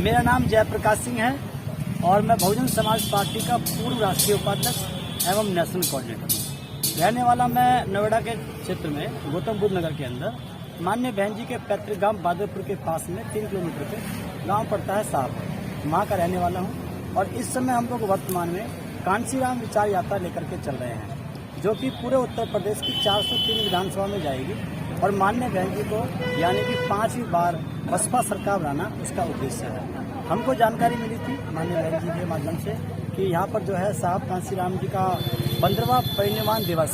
मेरा नाम जयप्रकाश सिंह है और मैं बहुजन समाज पार्टी का पूर्व राष्ट्रीय उपाध्यक्ष एवं नेशनल कोऑर्डिनेटर हूँ। रहने वाला मैं नोएडा के क्षेत्र में गौतम बुद्ध नगर के अंदर माननीय बहन जी के पैतृक गांव बादलपुर के पास में 3 किलोमीटर पे गांव पड़ता है साहब, वहाँ का रहने वाला हूँ। और इस समय हम लोग वर्तमान में कांशीराम विचार यात्रा लेकर के चल रहे हैं, जो कि पूरे उत्तर प्रदेश की 403 विधानसभा में जाएगी और माननीय बहन जी को यानी कि 5वीं बार बसपा सरकार बनाना उसका उद्देश्य है। हमको जानकारी मिली थी माननीय बहन जी के माध्यम से कि यहाँ पर जो है साहब कांशीराम जी का 15वां परिनिर्वाण दिवस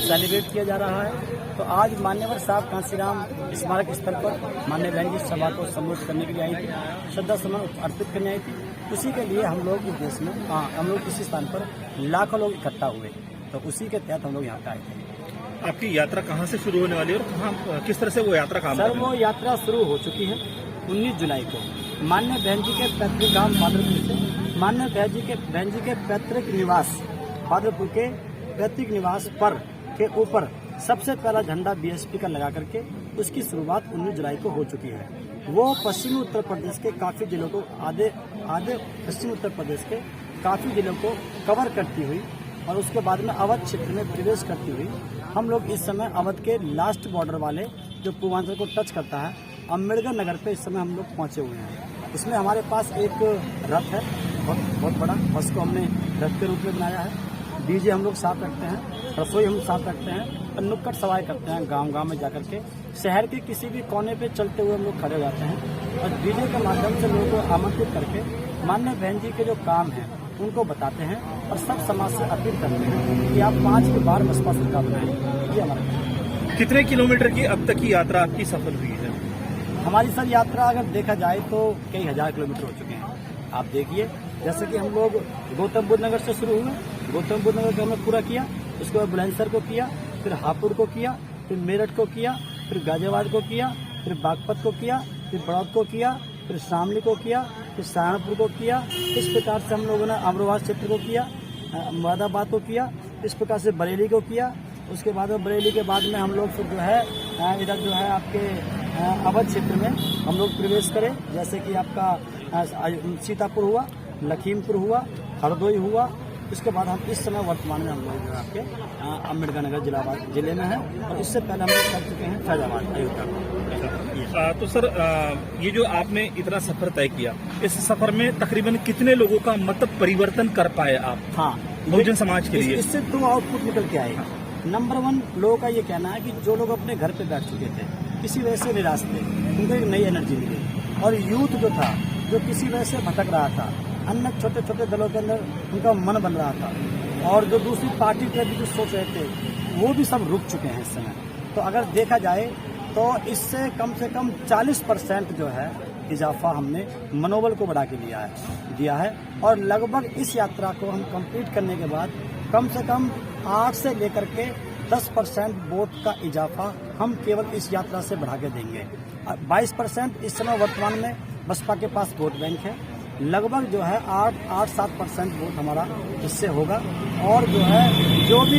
सेलिब्रेट किया जा रहा है। तो आज मान्यवर साहब कांशीराम स्मारक स्थल पर माननीय बहन जी सभा को संबोधित करने के लिए आई थी, श्रद्धा सुमन अर्पित करने आई थी। उसी के लिए हम लोग इस देश में हम लोग इसी स्थान पर लाखों लोग इकट्ठा हुए, तो उसी के तहत हम लोग यहाँ पे आए थे। आपकी यात्रा कहाँ से शुरू होने वाली है और कहाँ किस तरह से वो यात्रा काम सर, वो यात्रा शुरू हो चुकी है 19 जुलाई को माननीय बहन जी के पैतृक गांव बादलपुर से माननीय बहन जी के पैतृक निवास बादलपुर के पैतृक निवास पर के ऊपर सबसे पहला झंडा बीएसपी का लगा करके उसकी शुरुआत 19 जुलाई को हो चुकी है। वो पश्चिमी उत्तर प्रदेश के काफ़ी जिलों को आधे पश्चिमी उत्तर प्रदेश के काफ़ी जिलों को कवर करती हुई और उसके बाद में अवध क्षेत्र में प्रवेश करती हुई हम लोग इस समय अवध के लास्ट बॉर्डर वाले जो पूर्वांचल को टच करता है अम्बेडकर नगर पे इस समय हम लोग पहुंचे हुए हैं। इसमें हमारे पास एक रथ है बहुत बड़ा, उसको हमने रथ के रूप में बनाया है। डीजे हम लोग साथ रखते हैं, रसोई हम साथ रखते हैं और नुक्कड़ सवारी करते हैं। गांव-गांव में जाकर के शहर के किसी भी कोने पे चलते हुए हम लोग खड़े हो जाते हैं और डीजे के माध्यम से लोगों को आमंत्रित करके माननीय बहन जी के जो काम हैं उनको बताते हैं और सब समाज से अपील करते हैं कि आप 5 बार बसपा सरकार बनाएं। ये हमारा। कितने किलोमीटर की अब तक की यात्रा आपकी सफल हुई है? हमारी सर यात्रा अगर देखा जाए तो कई हजार किलोमीटर हो चुके हैं। आप देखिए, जैसे कि हम लोग गौतम बुद्ध नगर से शुरू हुए, गौतम बुद्ध नगर को हमने पूरा किया, उसके बाद बुलंदशहर को किया, फिर हापुड़ को किया, फिर मेरठ को किया, फिर गाजियाबाद को किया, फिर बागपत को किया, फिर बड़ौद को किया, फिर शामली को किया, फिर सहारनपुर को किया। इस प्रकार से हम लोगों ने अमरोहा क्षेत्र को किया, मुरादाबाद को किया, इस प्रकार से बरेली को किया। उसके बाद बरेली के बाद में हम लोग फिर जो है इधर जो है आपके अवध क्षेत्र में हम लोग प्रवेश करें, जैसे कि आपका सीतापुर हुआ, लखीमपुर हुआ, हरदोई हुआ। इसके बाद हम इस समय वर्तमान में हम लोग जो आपके अम्बेडकर नगर जिले में हैं और इससे पहले हम लोग कर चुके हैं फैजाबाद, अयोध्या। तो सर, ये जो आपने इतना सफर तय किया, इस सफर में तकरीबन कितने लोगों का मत परिवर्तन कर पाए आप? हाँ, बहुजन समाज के लिए इससे 2 आउटपुट निकल के आए। नंबर 1, लोगों का ये कहना है कि जो लोग अपने घर पे बैठ चुके थे, किसी वजह से निराश थे, उनको एक नई एनर्जी मिली। और यूथ जो था, जो किसी वजह से भटक रहा था, अन्य छोटे छोटे दलों के अंदर उनका मन बन रहा था और जो दूसरी पार्टी के भी जो सोच रहे थे वो भी सब रुक चुके हैं इस समय। तो अगर देखा जाए तो इससे कम से कम 40% जो है इजाफा हमने मनोबल को बढ़ा के दिया है और लगभग इस यात्रा को हम कंप्लीट करने के बाद कम से कम 8 से लेकर के 10% वोट का इजाफा हम केवल इस यात्रा से बढ़ा के देंगे। 22% इस समय वर्तमान में बसपा के पास वोट बैंक है। लगभग जो है 8-7% वोट हमारा इससे होगा और जो है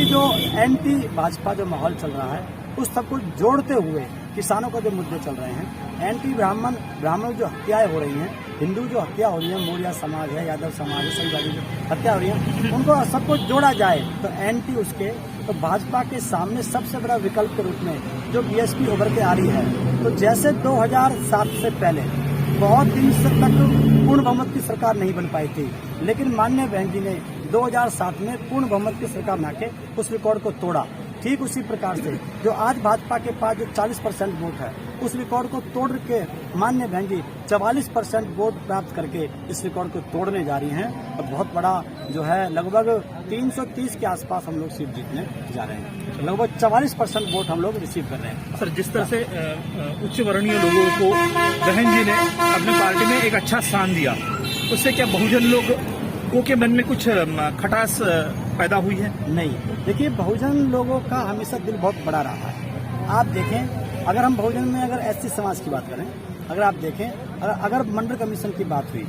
जो एंटी भाजपा जो माहौल चल रहा है उस सबको जोड़ते हुए किसानों का जो मुद्दे चल रहे हैं, एंटी ब्राह्मण जो हत्याएं हो रही हैं, हिंदू जो हत्या हो रही है, मौर्य समाज है, यादव समाज है, संजाति जो हत्या हो रही है, उनको सबको जोड़ा जाए तो एंटी उसके तो भाजपा के सामने सबसे बड़ा विकल्प के रूप में जो बीएसपी उभर के आ रही है। तो जैसे 2007 से पहले बहुत दिन से तक पूर्ण बहुमत की सरकार नहीं बन पाई थी, लेकिन माननीय बहन जी ने 2007 में पूर्ण बहुमत की सरकार बना के उस रिकॉर्ड को तोड़ा। ठीक उसी प्रकार से जो आज भाजपा के पास जो 40% वोट है, उस रिकॉर्ड को तोड़ के माननीय बहन जी 44% वोट प्राप्त करके इस रिकॉर्ड को तोड़ने जा रही हैं और बहुत बड़ा जो है लगभग 330 के आसपास हम लोग सीट जीतने जा रहे हैं। तो लगभग 44% वोट हम लोग रिसीव कर रहे हैं। सर, जिस तरह से उच्च वर्णीय लोगों को बहन जी ने अपनी पार्टी में एक अच्छा स्थान दिया, उससे क्या बहुजन लोगों के मन में कुछ खटास पैदा हुई है? नहीं, देखिए, बहुजन लोगों का हमेशा दिल बहुत बड़ा रहा है। आप देखें, अगर हम बहुजन में अगर एससी समाज की बात करें, अगर आप देखें, अगर मंडल कमीशन की बात हुई,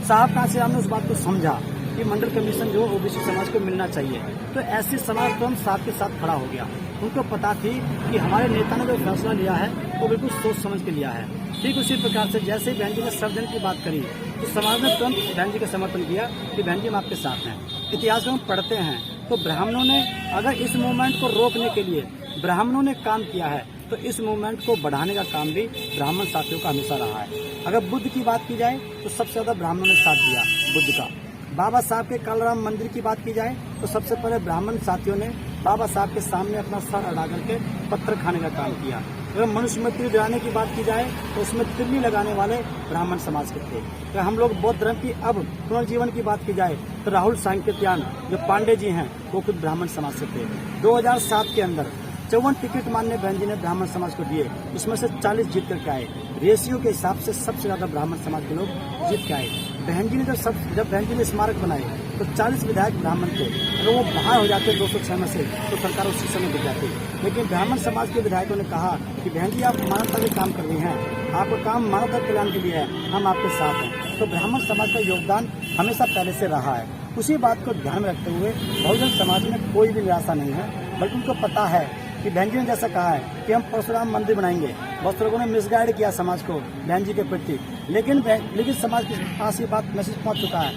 साहब कांशीराम ने उस बात को समझा कि मंडल कमीशन जो ओबीसी समाज को मिलना चाहिए, तो एससी समाज तो हम साथ के साथ खड़ा हो गया। उनको पता थी कि हमारे नेता ने जो फैसला लिया है वो बिल्कुल सोच समझ के लिया है। ठीक उसी प्रकार से जैसे ही बहन जी ने सर्वजन की बात करी तो समाज ने तुरंत बहन जी का समर्थन किया कि बहन जी हम आपके साथ हैं। इतिहास में हम पढ़ते हैं तो ब्राह्मणों ने अगर इस मूवमेंट को रोकने के लिए ब्राह्मणों ने काम किया है तो इस मूवमेंट को बढ़ाने का काम भी ब्राह्मण साथियों का हमेशा रहा है। अगर बुद्ध की बात की जाए तो सबसे ज़्यादा ब्राह्मणों ने साथ दिया बुद्ध का। बाबा साहब के कालाराम मंदिर की बात की जाए तो सबसे पहले ब्राह्मण साथियों ने बाबा साहब के सामने अपना सर अड़ा करके पत्थर खाने का काम किया। अगर मनुष्य में तिल जलाने की बात की जाए तो उसमें तिल्ली लगाने वाले ब्राह्मण समाज के थे। अगर हम लोग बौद्ध धर्म की अब पुनर्जीवन की बात की जाए तो राहुल सांकेत्यान जो पांडे जी हैं वो खुद ब्राह्मण समाज से थे। 2007 के अंदर 54 टिकट माननीय बहन जी ने ब्राह्मण समाज को दिए, उसमें से 40 जीत करके आए। रेशियो के हिसाब से सबसे ज्यादा ब्राह्मण समाज के लोग जीत के आए। बहन जी ने जब बहन जी ने स्मारक बनाए तो 40 विधायक ब्राह्मण थे। अगर वो बाहर हो जाते 206 में से तो सरकार उसी समय गिर जाती। लेकिन ब्राह्मण समाज के विधायकों ने कहा कि बहन जी आप मानवता के काम कर रही हैं, आपका काम मानवता कल्याण के लिए है, हम आपके साथ हैं। तो ब्राह्मण समाज का योगदान हमेशा पहले से रहा है। उसी बात को ध्यान में रखते हुए बहुजन समाज में कोई भी निराशा नहीं है, बल्कि उनको पता है कि बहन जी ने जैसा कहा है कि हम परशुराम मंदिर बनाएंगे। बहुत लोगों ने मिसगाइड किया समाज को बहन जी के प्रति, लेकिन समाज के पास ये बात मैसेज पहुंच चुका है।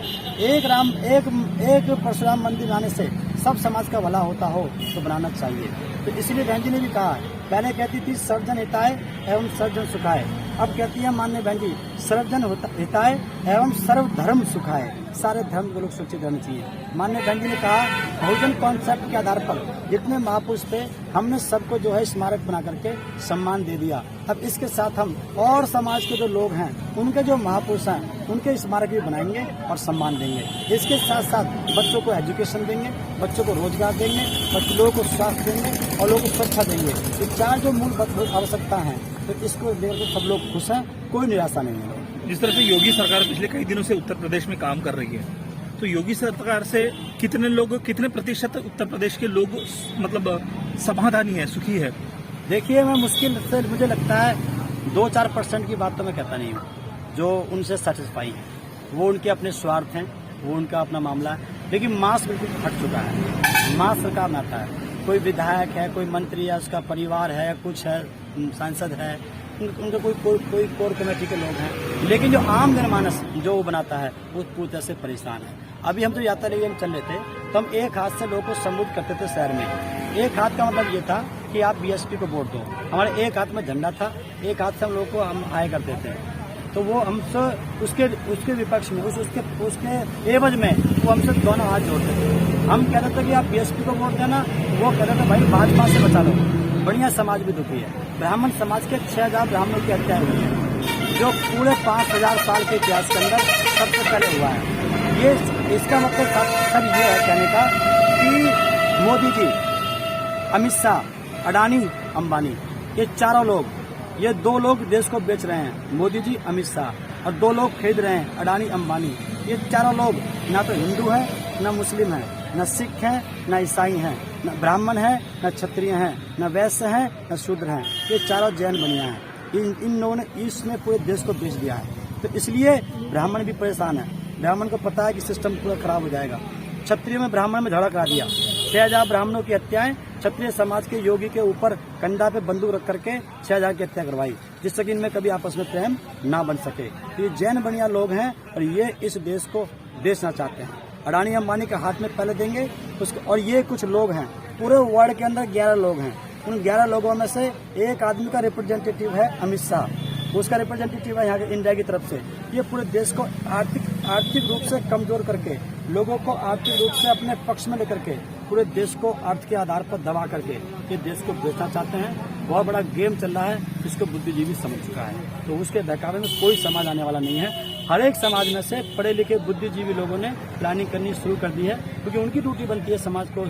एक परशुराम मंदिर बनाने से सब समाज का भला होता हो तो बनाना चाहिए। तो इसलिए बहन जी ने भी कहा, पहले कहती थी सर्वजन हिताय एवं सर्वजन सुखाय, अब कहती है माननीय बहन जी सर्वजन हिताय एवं सर्वधर्म सुखाय, सारे धर्म के लोग सुरक्षित रहने चाहिए। माननीय बहन जी ने कहा बहुजन कॉन्सेप्ट के आधार पर जितने महापुरुष थे हमने सबको जो है स्मारक बना करके सम्मान दे दिया। अब इसके साथ हम और समाज के जो लोग हैं उनके जो महापुरुष हैं उनके स्मारक भी बनाएंगे और सम्मान देंगे। इसके साथ साथ बच्चों को एजुकेशन देंगे, बच्चों को रोजगार देंगे, लोगों को स्वास्थ्य देंगे और लोगों को स्वच्छता देंगे। ये 4 जो मूल आवश्यकता है तो इसको लेकर सब लोग खुश हैं, कोई निराशा नहीं है। जिस तरह से योगी सरकार पिछले कई दिनों से उत्तर प्रदेश में काम कर रही है, तो योगी सरकार से कितने प्रतिशत उत्तर प्रदेश के लोग मतलब समाधानी है, सुखी है? देखिए मैं मुश्किल से मुझे लगता है 2-4% की बात तो मैं कहता नहीं हूँ जो उनसे सेटिस्फाई है। वो उनके अपने स्वार्थ हैं, वो उनका अपना मामला है, लेकिन मास बिल्कुल हट चुका है। मास सरकार में आता है, कोई विधायक है, कोई मंत्री है, उसका परिवार है, कुछ है, सांसद है, उनके कोई कोर कमेटी के लोग हैं, लेकिन जो आम जनमानस जो वो बनाता है वो पूरी तरह से परेशान है। अभी हम तो यात्रा लेके हम चल रहे थे तो हम एक हाथ से लोगों को संबोधित करते थे शहर में। एक हाथ का मतलब ये था कि आप बीएसपी को वोट दो। हमारे एक हाथ में झंडा था, एक हाथ से हम लोग को हम आए करते थे। तो वो हमसे उसके विपक्ष में उसके एवज में वो हमसे दोनों हाथ जोड़ते थे। हम कहते थे कि आप बीएसपी को वोट देना, वो कहते थे भाई भाजपा से बचा लो। बढ़िया समाज भी दुखी है। ब्राह्मण समाज के 6000 ब्राह्मणों की हत्या हुई है जो पूरे 5000 साल के इतिहास के अंदर सबसे पहले हुआ है। ये इसका मतलब सब ये है कहने का कि मोदी जी, अमित शाह, अडानी, अंबानी, ये चारों लोग, ये 2 लोग देश को बेच रहे हैं, मोदी जी, अमित शाह, और 2 लोग खरीद रहे हैं, अडानी, अंबानी। ये चारों लोग ना तो हिंदू है, ना मुस्लिम है, न सिख हैं, न ईसाई हैं, न ब्राह्मण हैं, न क्षत्रिय हैं, न वैश्य हैं, न शूद्र हैं। ये चारों जैन बनिया हैं। इन लोगों ने इसने पूरे देश को बेच दिया है। तो इसलिए ब्राह्मण भी परेशान है। ब्राह्मण को पता है कि सिस्टम पूरा खराब हो जाएगा। क्षत्रिय में ब्राह्मण में झगड़ा करा दिया। 6000 ब्राह्मणों की हत्याएं क्षत्रिय समाज के योगी के ऊपर कंधा पे बंदूक रख करके 6000 की हत्या करवाई, जिससे कि इनमें कभी आपस में प्रेम ना बन सके। तो ये जैन बनिया लोग हैं और ये इस देश को बेचना चाहते हैं। अडानी अंबानी के हाथ में पहले देंगे उसको। और ये कुछ लोग हैं, पूरे वर्ल्ड के अंदर 11 लोग हैं। उन 11 लोगों में से एक आदमी का रिप्रेजेंटेटिव है अमित शाह, उसका रिप्रेजेंटेटिव है यहाँ के इंडिया की तरफ से। ये पूरे देश को आर्थिक रूप से कमजोर करके, लोगों को आर्थिक रूप से अपने पक्ष में लेकर के, पूरे देश को अर्थ के आधार पर दबा करके ये देश को बेचना चाहते हैं। बहुत बड़ा गेम चल रहा है, जिसको बुद्धिजीवी समझ चुका है। तो उसके बहकावे में कोई समाज आने वाला नहीं है। हर एक समाज में से पढ़े लिखे बुद्धिजीवी लोगों ने प्लानिंग करनी शुरू कर दी है, क्योंकि उनकी ड्यूटी बनती है समाज को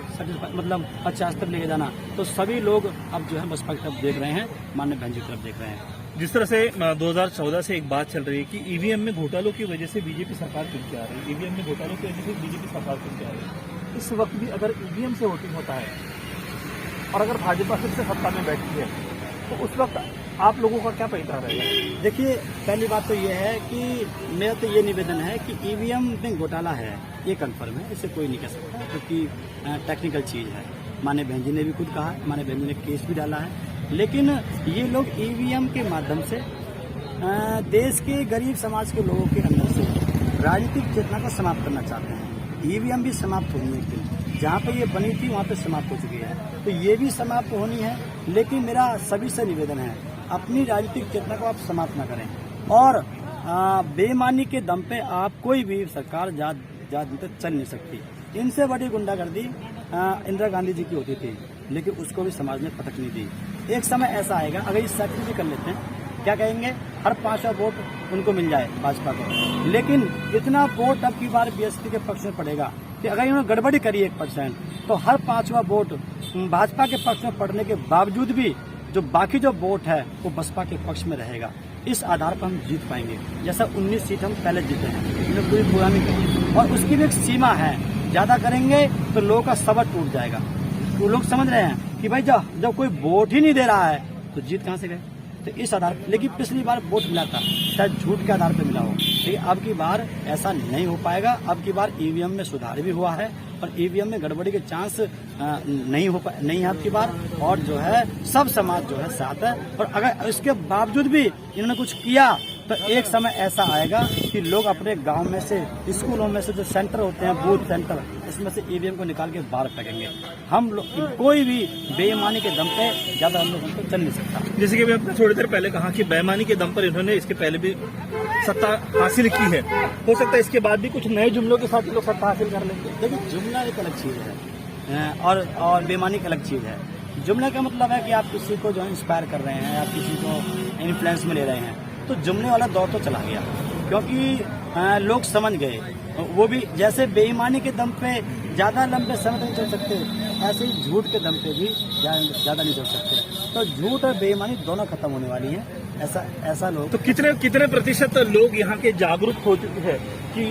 मतलब अच्छा तक लेके जाना। तो सभी लोग अब जो है बसपा की तरफ देख रहे हैं, माननीय बहन जी की तरफ देख रहे हैं। जिस तरह से 2014 से एक बात चल रही है कि ईवीएम में घोटालों की वजह से बीजेपी सरकार चुन के आ रही है, ईवीएम में घोटालों की वजह से बीजेपी सरकार चुन के आ रही है। इस वक्त भी अगर ईवीएम से वोटिंग होता है और अगर भाजपा फिर से सत्ता में बैठती है तो उस वक्त आप लोगों का क्या पैसा रहेगा? देखिए, पहली बात तो ये है कि मेरा तो ये निवेदन है कि ईवीएम में घोटाला है, ये कन्फर्म है, इसे कोई नहीं कह सकता, क्योंकि टेक्निकल चीज़ है। माननीय बहन जी ने भी खुद कहा, माननीय बहन जी ने केस भी डाला है। लेकिन ये लोग ईवीएम के माध्यम से देश के गरीब समाज के लोगों के अंदर से राजनीतिक चेतना को समाप्त करना चाहते हैं। ईवीएम भी समाप्त होनी है एक दिन, जहाँ पे ये बनी थी वहाँ पे समाप्त हो चुकी है, तो ये भी समाप्त होनी है। लेकिन मेरा सभी से निवेदन है, अपनी राजनीतिक चेतना को आप समाप्त न करें और बेईमानी के दम पे आप कोई भी सरकार तक चल नहीं सकती। इनसे बड़ी गुंडागर्दी इंदिरा गांधी जी की होती थी, लेकिन उसको भी समाज ने पटक नहीं दी। एक समय ऐसा आएगा, अगर इस सैक्रिफाइस कर लेते हैं, क्या कहेंगे, हर 5वां वोट उनको मिल जाए भाजपा को, लेकिन इतना वोट अब की बार बीएसपी के पक्ष में पड़ेगा कि अगर इन्होंने गड़बड़ी करी 1%, तो हर 5वां वोट भाजपा के पक्ष में पड़ने के बावजूद भी जो बाकी जो वोट है वो बसपा के पक्ष में रहेगा। इस आधार पर हम जीत पाएंगे। जैसा 19 सीट हम पहले जीते हैं, इन्होंने पूरी पुरानी करी, और उसकी भी एक सीमा है, ज्यादा करेंगे तो लोगों का सबर टूट जाएगा। तो लोग समझ रहे हैं कि भाई जब कोई वोट ही नहीं दे रहा है तो जीत कहाँ से गए। तो इस आधार पर, लेकिन पिछली बार वोट मिला था, शायद झूठ के आधार पर मिला हो, लेकिन अब की बार ऐसा नहीं हो पाएगा। अब की बार ईवीएम में सुधार भी हुआ है और ईवीएम में गड़बड़ी के चांस नहीं है अब की बार, और जो है सब समाज जो है साथ है। और अगर इसके बावजूद भी इन्होंने कुछ किया तो एक समय ऐसा आएगा कि लोग अपने गांव में से, स्कूलों में से जो सेंटर होते हैं, बूथ सेंटर, इसमें से ईवीएम को निकाल के बाहर फेंकेंगे। हम लोग कोई भी बेईमानी के दम पे ज्यादा हम लोगों को चल नहीं सकता। जैसे कि आपने थोड़ी देर पहले कहा कि बेईमानी के दम पर इन्होंने इसके पहले भी सत्ता हासिल की है, हो सकता है इसके बाद भी कुछ नए जुमलों के साथ लोग सत्ता हासिल कर लेंगे। देखिए, जुमला एक अलग चीज है और बेईमानी एक अलग चीज है। जुमला का मतलब है कि आप किसी को जो इंस्पायर कर रहे हैं, आप किसी को इन्फ्लुएंस में ले रहे हैं, तो जुमले वाला दौर तो चला गया, क्योंकि लोग समझ गए। वो भी जैसे बेईमानी के दम पे ज्यादा लंबे समय तक नहीं चल सकते, ऐसे ही झूठ के दम पे भी ज्यादा नहीं चल सकते। तो झूठ और बेईमानी दोनों खत्म होने वाली है। ऐसा लोग, तो कितने प्रतिशत लोग यहाँ के जागरूक हो चुके हैं कि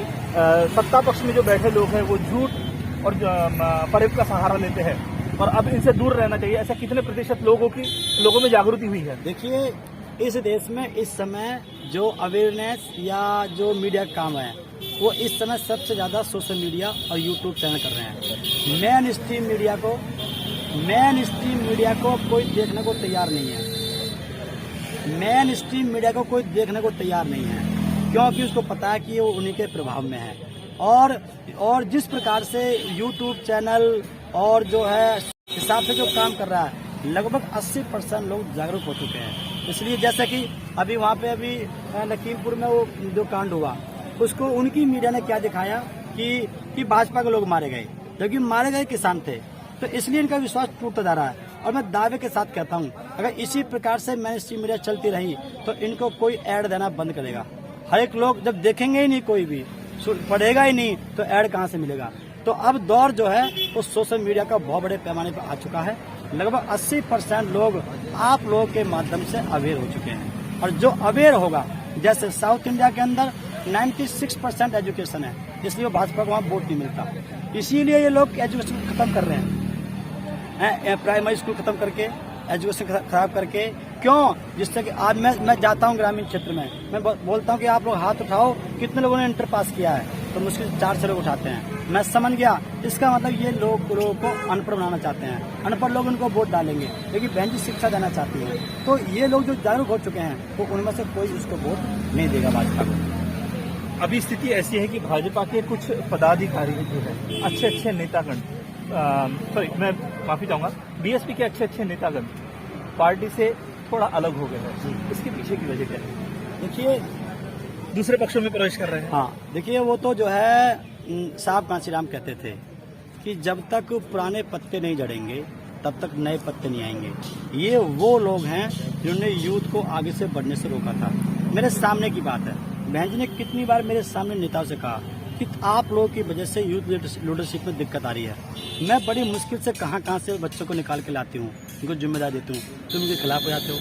सत्ता पक्ष में जो बैठे लोग हैं वो झूठ और फरेब का सहारा लेते हैं और अब इनसे दूर रहना चाहिए, ऐसा कितने प्रतिशत लोगों में जागृति हुई है? देखिए, इस देश में इस समय जो अवेयरनेस या जो मीडिया का काम है, वो इस समय सबसे ज्यादा सोशल मीडिया और यूट्यूब चैनल कर रहे हैं। मेन स्ट्रीम मीडिया को कोई देखने को तैयार नहीं है। मेन स्ट्रीम मीडिया को कोई देखने को तैयार नहीं है, क्योंकि उसको पता है कि वो उन्हीं के प्रभाव में है। और जिस प्रकार से यूट्यूब चैनल और जो है हिसाब से जो काम कर रहा है, लगभग 80% लोग जागरूक हो चुके हैं। इसलिए जैसे कि अभी वहाँ पे लखीमपुर में वो जो कांड हुआ, उसको उनकी मीडिया ने क्या दिखाया कि भाजपा के लोग मारे गए, जबकि मारे गए किसान थे। तो इसलिए इनका विश्वास टूटता जा रहा है। और मैं दावे के साथ कहता हूँ, अगर इसी प्रकार से मेन स्ट्रीम मीडिया चलती रही तो इनको कोई ऐड देना बंद करेगा। हर एक लोग जब देखेंगे ही नहीं, कोई भी पढ़ेगा ही नहीं, तो ऐड कहाँ से मिलेगा। तो अब दौर जो है वो सोशल मीडिया का बहुत बड़े पैमाने पर आ चुका है। लगभग 80% लोग आप लोगों के माध्यम से अवेयर हो चुके हैं, और जो अवेयर होगा, जैसे साउथ इंडिया के अंदर 96% एजुकेशन है, इसलिए भाजपा को वहाँ वोट नहीं मिलता। इसीलिए ये लोग एजुकेशन खत्म कर रहे हैं, प्राइमरी स्कूल खत्म करके, एजुकेशन खराब करके। क्यों? जिससे कि आज मैं जाता हूँ ग्रामीण क्षेत्र में, मैं बोलता हूँ कि आप लोग हाथ उठाओ, कितने लोगों ने इंटर पास किया है, तो मुश्किल 4 लोग उठाते हैं। मैं समझ गया, इसका मतलब ये लोगों को अनपढ़ बनाना चाहते हैं। अनपढ़ लोग उनको वोट डालेंगे, लेकिन बहन जी शिक्षा देना चाहती है। तो ये लोग जो जागरूक हो चुके हैं, वो उनमें से कोई उसको वोट नहीं देगा भाजपा को। अभी स्थिति ऐसी है कि भाजपा के कुछ पदाधिकारी जो है, अच्छे नेतागण, मैं माफी चाहूंगा, बीएसपी के अच्छे नेतागण पार्टी से थोड़ा अलग हो गए हैं। इसके पीछे की वजह क्या है? देखिए, दूसरे पक्षों में प्रवेश कर रहे हैं। हाँ, देखिए, वो तो जो है साहब कांशीराम कहते थे कि जब तक पुराने पत्ते नहीं जड़ेंगे तब तक नए पत्ते नहीं आएंगे। ये वो लोग हैं जिन्होंने यूथ को आगे से बढ़ने से रोका था। मेरे सामने की बात है, बहन जी ने कितनी बार मेरे सामने नेताओं से कहा कि आप लोगों की वजह से यूथ लीडरशिप में दिक्कत आ रही है। मैं बड़ी मुश्किल से कहाँ से बच्चों को निकाल के लाती हूँ, उनको जिम्मेदारी देती हूँ, तुम उनके खिलाफ हो जाते हो।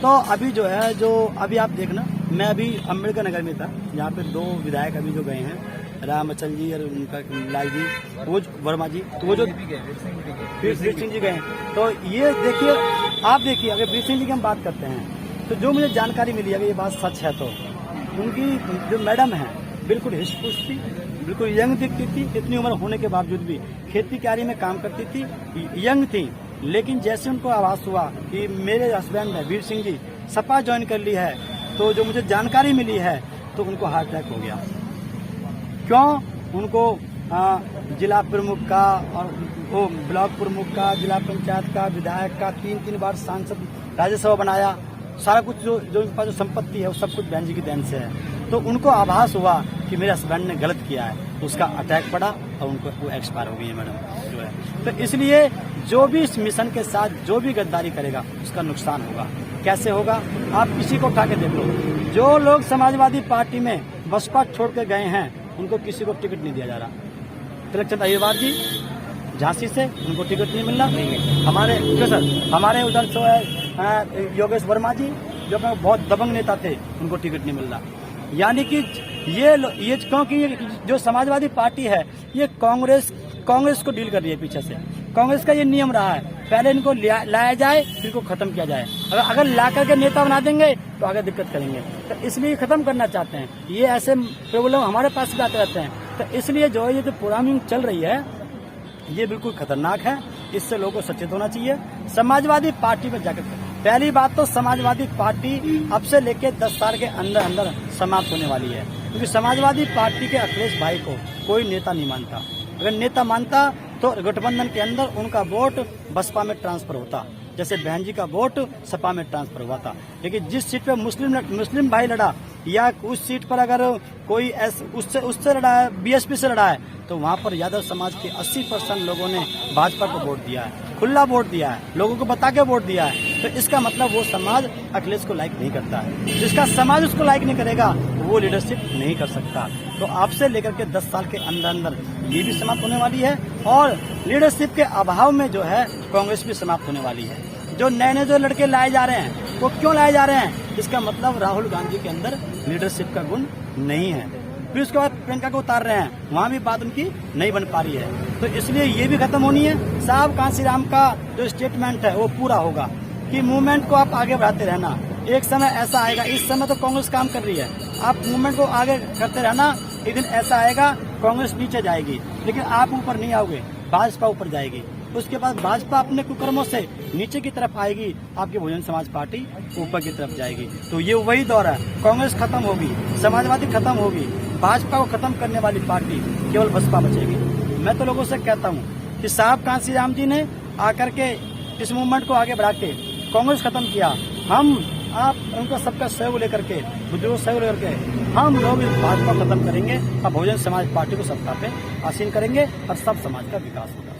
तो अभी जो है, अभी आप देखना, मैं अभी अम्बेडकर नगर में था, जहाँ पे 2 विधायक अभी जो गए हैं, रामचंद्र जी और उनका लाल जी, वो वर्मा जी, तो वो जो वीर सिंह जी गए। तो ये देखिए, आप देखिए, अगर वीर सिंह जी की हम बात करते हैं, तो जो मुझे जानकारी मिली, अगर ये बात सच है, तो उनकी जो मैडम है बिल्कुल हिस्पुस थी, बिल्कुल यंग दिखती थी, इतनी उम्र होने के बावजूद भी खेती क्यारी में काम करती थी, यंग थी, लेकिन जैसे उनको आभास हुआ कि मेरे हस्बैंड ने वीर सिंह जी सपा ज्वाइन कर ली है, तो जो मुझे जानकारी मिली है तो उनको हार्ट अटैक हो गया। क्यों? उनको जिला प्रमुख का और वो ब्लॉक प्रमुख का, जिला पंचायत का, विधायक का, 3 बार सांसद, राज्यसभा बनाया। सारा कुछ जो उनके पास जो संपत्ति है वो सब कुछ बहन जी की देन से है। तो उनको आभास हुआ कि मेरे हस्बैंड ने गलत किया है, उसका अटैक पड़ा और उनको वो एक्सपायर हो गई है मैडम जो है। तो इसलिए जो भी इस मिशन के साथ जो भी गद्दारी करेगा उसका नुकसान होगा। कैसे होगा? आप किसी को उठा के देख लो, जो लोग समाजवादी पार्टी में बसपा छोड़ के गए हैं उनको किसी को टिकट नहीं दिया जा रहा। तिलकचंद अहिरवार जी झांसी से, उनको टिकट नहीं मिल रहा। हमारे क्यों सर, हमारे उधर जो है योगेश वर्मा जी जो बहुत दबंग नेता थे, उनको टिकट नहीं मिल रहा। यानी कि ये क्योंकि ये जो समाजवादी पार्टी है ये कांग्रेस को डील कर रही है पीछे से। कांग्रेस का ये नियम रहा है, पहले इनको लाया जाए फिर इनको खत्म किया जाए। अगर ला करके नेता बना देंगे तो आगे दिक्कत करेंगे, तो इसलिए खत्म करना चाहते हैं। ये ऐसे प्रॉब्लम हमारे पास भी आते रहते हैं, तो इसलिए जो ये जो प्रोग्रामिंग चल रही है ये बिल्कुल खतरनाक है। इससे लोगों को सचेत होना चाहिए। समाजवादी पार्टी में जाकर पहली बात तो समाजवादी पार्टी अब से लेकर 10 साल के अंदर अंदर समाप्त होने वाली है, क्योंकि समाजवादी पार्टी के अखिलेश भाई को कोई नेता नहीं मानता। अगर नेता मानता तो गठबंधन के अंदर उनका वोट बसपा में ट्रांसफर होता, जैसे बहन जी का वोट सपा में ट्रांसफर हुआ था। लेकिन जिस सीट पे मुस्लिम भाई लड़ा या उस सीट पर अगर कोई उससे लड़ा है, बीएसपी से लड़ा है, तो वहाँ पर यादव समाज के 80% लोगों ने भाजपा को वोट दिया है, खुला वोट दिया है, लोगों को बता के वोट दिया है। तो इसका मतलब वो समाज अखिलेश को लाइक नहीं करता है। जिसका समाज उसको लाइक नहीं करेगा वो लीडरशिप नहीं कर सकता। तो आपसे लेकर के 10 साल के अंदर अंदर ये भी समाप्त होने वाली है, और लीडरशिप के अभाव में जो है कांग्रेस भी समाप्त होने वाली है। जो नए जो लड़के लाए जा रहे हैं वो क्यों लाए जा रहे हैं? इसका मतलब राहुल गांधी के अंदर लीडरशिप का गुण नहीं है। फिर उसके बाद प्रियंका को उतार रहे हैं, वहाँ भी बात उनकी नहीं बन पा रही है। तो इसलिए ये भी खत्म होनी है। साहब कांसीराम का जो स्टेटमेंट है वो पूरा होगा कि मूवमेंट को आप आगे बढ़ाते रहना। एक समय ऐसा आएगा, इस समय तो कांग्रेस काम कर रही है, आप मूवमेंट को आगे करते रहना। एक दिन ऐसा आएगा कांग्रेस नीचे जाएगी, लेकिन आप ऊपर नहीं आओगे, भाजपा ऊपर जाएगी। उसके बाद भाजपा अपने कुकर्मों से नीचे की तरफ आएगी, आपकी बहुजन समाज पार्टी ऊपर की तरफ जाएगी। तो ये वही दौर है, कांग्रेस खत्म होगी, समाजवादी खत्म होगी, भाजपा को खत्म करने वाली पार्टी केवल बसपा बचेगी। मैं तो लोगों से कहता हूँ कि साहब कांसीराम जी ने आकर के इस मूवमेंट को आगे बढ़ा के कांग्रेस खत्म किया। हम आप उनका सबका सहयोग लेकर के, बुजुर्ग सहयोग लेकर के हम लोग इस भाजपा खत्म करेंगे और बहुजन समाज पार्टी को सत्ता पे आसीन करेंगे और सब समाज का विकास होगा।